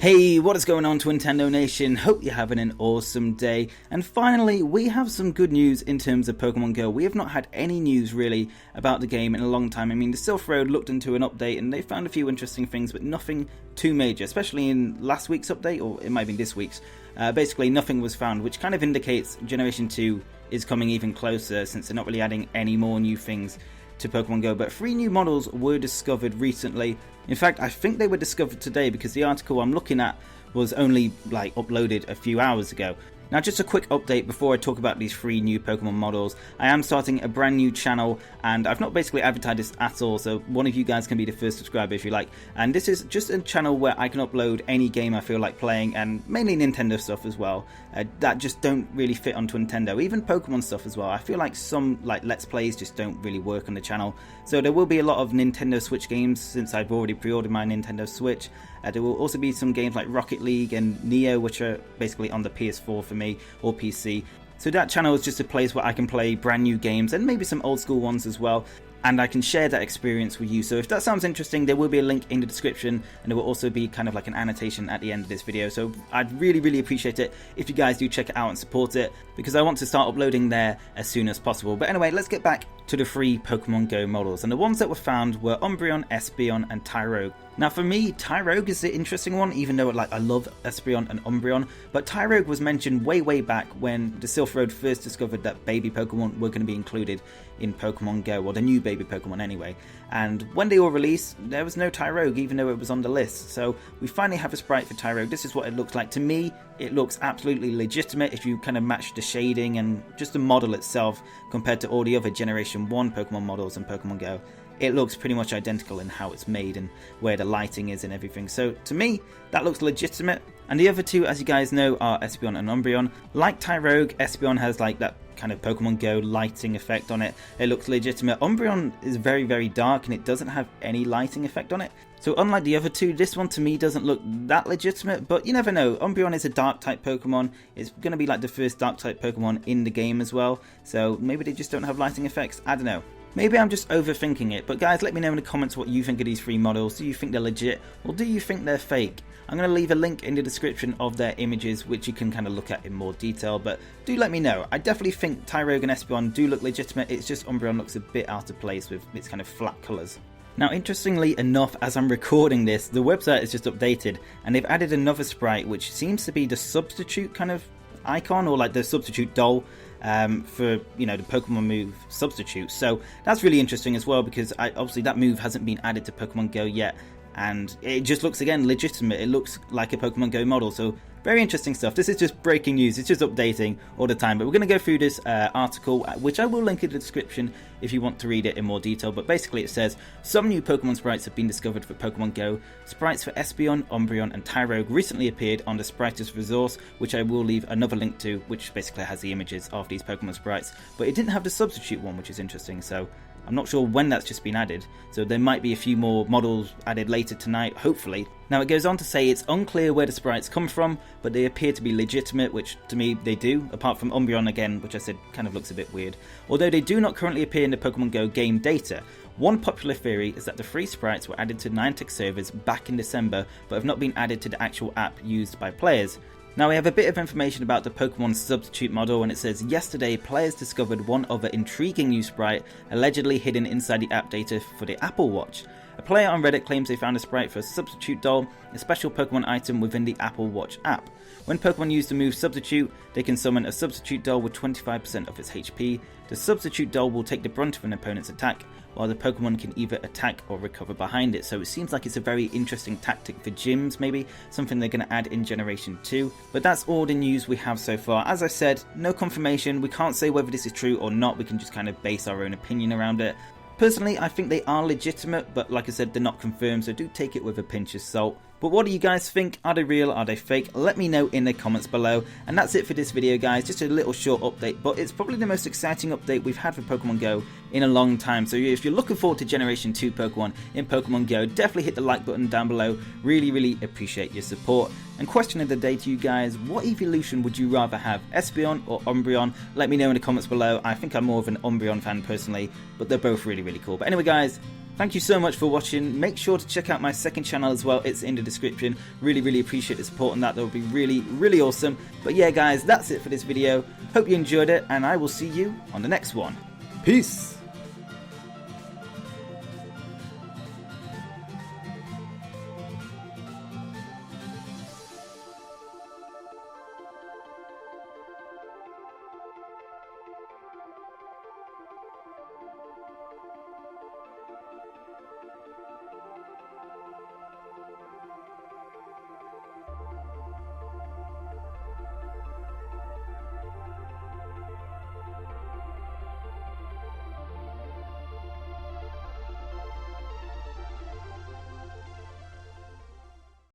Hey, what is going on, Twintendo Nation? Hope you're having an awesome day. And finally, we have some good news in terms of Pokemon Go. We have not had any news really about the game in a long time. I mean, the Silph Road looked into an update and they found a few interesting things, but nothing too major, especially in last week's update, or it might have been this week's. Basically, nothing was found, which kind of indicates Generation 2 is coming even closer since they're not really adding any more new things to Pokemon Go. But 3 new models were discovered recently. In fact, I think they were discovered today because the article I'm looking at was only uploaded a few hours ago. Now, just a quick update before I talk about these 3 new Pokemon models. I am starting a brand new channel and I've not basically advertised this at all, so one of you guys can be the first subscriber if you like. And this is just a channel where I can upload any game I feel like playing, and mainly Nintendo stuff as well, that just don't really fit on Twintendo. Even Pokemon stuff as well. I feel like some Let's Plays just don't really work on the channel. So there will be a lot of Nintendo Switch games since I've already pre-ordered my Nintendo Switch. There will also be some games like Rocket League and Neo, which are basically on the PS4 for me, or PC. So that channel is just a place where I can play brand new games and maybe some old school ones as well, and I can share that experience with you. So if that sounds interesting, there will be a link in the description, and there will also be kind of like an annotation at the end of this video. So I'd really appreciate it if you guys do check it out and support it, because I want to start uploading there as soon as possible. But anyway, let's get back to the 3 Pokemon Go models, and the ones that were found were Umbreon, Espeon and Tyrogue. Now for me, Tyrogue is the interesting one, even though I love Espeon and Umbreon, but Tyrogue was mentioned way back when the Silph Road first discovered that baby Pokemon were going to be included in Pokemon Go, or the new baby Pokemon anyway. And when they all released, there was no Tyrogue, even though it was on the list. So we finally have a sprite for Tyrogue. This is what it looks like. To me, it looks absolutely legitimate if you kind of match the shading and just the model itself compared to all the other Generation 1 Pokemon models in Pokemon Go. It looks pretty much identical in how it's made and where the lighting is and everything. So to me, that looks legitimate. And the other 2, as you guys know, are Espeon and Umbreon. Like Tyrogue, Espeon has that kind of Pokemon Go lighting effect on it. It looks legitimate. Umbreon is very dark and it doesn't have any lighting effect on it. So unlike the other 2, this one to me doesn't look that legitimate, but you never know. Umbreon is a dark type Pokemon. It's going to be like the first dark type Pokemon in the game as well. So maybe they just don't have lighting effects. I don't know. Maybe I'm just overthinking it, but guys, let me know in the comments what you think of these 3 models. Do you think they're legit, or do you think they're fake? I'm going to leave a link in the description of their images, which you can kind of look at in more detail, but do let me know. I definitely think Tyrogue and Espeon do look legitimate. It's just Umbreon looks a bit out of place with its kind of flat colours. Now, interestingly enough, as I'm recording this, the website is just updated, and they've added another sprite, which seems to be the substitute kind of icon, or the substitute doll for the Pokemon move substitute. So that's really interesting as well, because obviously that move hasn't been added to Pokemon Go yet, and it just looks again legitimate. It looks like a Pokemon Go model. So very interesting stuff. This is just breaking news. It's just updating all the time. But we're going to go through this article, which I will link in the description if you want to read it in more detail. But basically it says, some new Pokemon sprites have been discovered for Pokemon Go. Sprites for Espeon, Umbreon and Tyrogue recently appeared on the Sprites resource, which I will leave another link to, which basically has the images of these Pokemon sprites. But it didn't have the substitute one, which is interesting. So I'm not sure when that's just been added, so there might be a few more models added later tonight, hopefully. Now it goes on to say it's unclear where the sprites come from, but they appear to be legitimate, which to me they do, apart from Umbreon again, which I said kind of looks a bit weird. Although they do not currently appear in the Pokemon Go game data. One popular theory is that the 3 sprites were added to Niantic servers back in December, but have not been added to the actual app used by players. Now we have a bit of information about the Pokemon substitute model, and it says, yesterday players discovered one other intriguing new sprite allegedly hidden inside the app data for the Apple Watch. A player on Reddit claims they found a sprite for a substitute doll, a special Pokemon item within the Apple Watch app. When Pokemon use the move substitute, they can summon a substitute doll with 25% of its HP. The substitute doll will take the brunt of an opponent's attack, while the Pokemon can either attack or recover behind it. So it seems like it's a very interesting tactic for gyms, maybe something they're going to add in Generation 2. But that's all the news we have so far. As I said, no confirmation. We can't say whether this is true or not. We can just kind of base our own opinion around it. Personally, I think they are legitimate, but like I said, they're not confirmed, so do take it with a pinch of salt. But what do you guys think? Are they real? Are they fake? Let me know in the comments below. And that's it for this video, guys. Just a little short update, but it's probably the most exciting update we've had for Pokemon Go in a long time. So if you're looking forward to Generation 2 Pokemon in Pokemon Go, definitely hit the like button down below. Really appreciate your support. And question of the day to you guys, what evolution would you rather have, Espeon or Umbreon? Let me know in the comments below. I think I'm more of an Umbreon fan personally, but they're both really cool. But anyway, guys, Thank you so much for watching. Make sure to check out my second channel as well. It's in the description. Really appreciate the support on that. That would be really awesome. But yeah, guys, that's it for this video. Hope you enjoyed it, and I will see you on the next one. Peace!